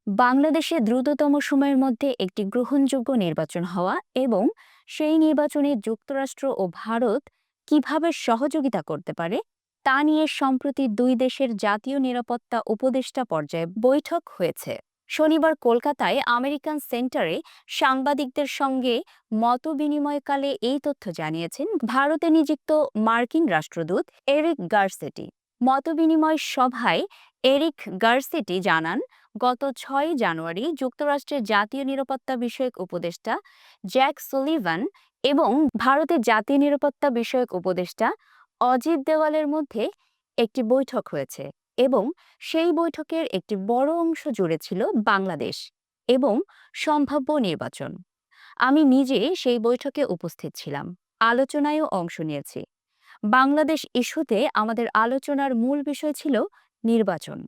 বাংলাদেশে দ্রুততম সময়ের মধ্যে একটি গ্রহণযোগ্য নির্বাচন হওয়া এবং সেই নির্বাচনে যুক্তরাষ্ট্র ও ভারত কিভাবে সহযোগিতা করতে পারে তা নিয়ে সম্প্রতি দুই দেশের জাতীয় নিরাপত্তা উপদেষ্টা পর্যায়ে বৈঠক হয়েছে। শনিবার কলকাতায় আমেরিকান সেন্টারে সাংবাদিকদের সঙ্গে মতবিনিময়কালে এই তথ্য জানিয়েছেন ভারতে নিযুক্ত মার্কিন রাষ্ট্রদূত এরিক গারসেটি। মতবিনিময় সভায় এরিক গারসেটি জানান, গত 6 জানুয়ারি যুক্তরাষ্ট্রের জাতীয় নিরাপত্তা বিষয়ক উপদেষ্টা জ্যাক সুলিভান এবং ভারতের জাতীয় নিরাপত্তা বিষয়ক উপদেষ্টা অজিত দেওয়ালের মধ্যে একটি বৈঠক হয়েছে এবং সেই বৈঠকের একটি বড় অংশ জুড়ে ছিল বাংলাদেশ এবং সম্ভাব্য নির্বাচন। আমি নিজে সেই বৈঠকে উপস্থিত ছিলাম, আলোচনায়ও অংশ নিয়েছি। বাংলাদেশ ইস্যুতে আমাদের আলোচনার মূল বিষয় ছিল নির্বাচন,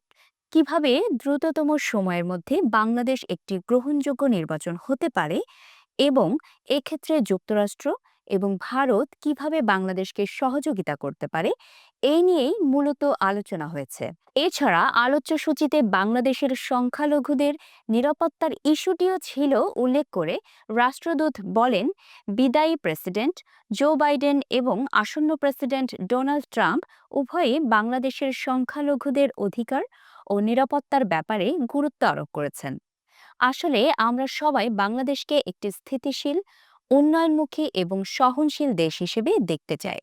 কিভাবে দ্রুততম সময়ের মধ্যে বাংলাদেশ একটি গ্রহণযোগ্য নির্বাচন হতে পারে এবং এক্ষেত্রে যুক্তরাষ্ট্র এবং ভারত কিভাবে বাংলাদেশকে সহযোগিতা করতে পারে, এই নিয়েই মূলত আলোচনা হয়েছে। এছাড়া আলোচ্য সূচিতে বাংলাদেশের সংখ্যালঘুদের নিরাপত্তার ইস্যুটিও ছিল উল্লেখ করে রাষ্ট্রদূত বলেন, বিদায়ী প্রেসিডেন্ট জো বাইডেন এবং আসন্ন প্রেসিডেন্ট ডোনাল্ড ট্রাম্প উভয়ই বাংলাদেশের সংখ্যালঘুদের অধিকার ও নিরাপত্তার ব্যাপারে গুরুত্ব আরোপ করেছেন। আসলে আমরা সবাই বাংলাদেশকে একটি স্থিতিশীল, উন্নয়নমুখী এবং সহনশীল দেশ হিসেবে দেখতে চাই।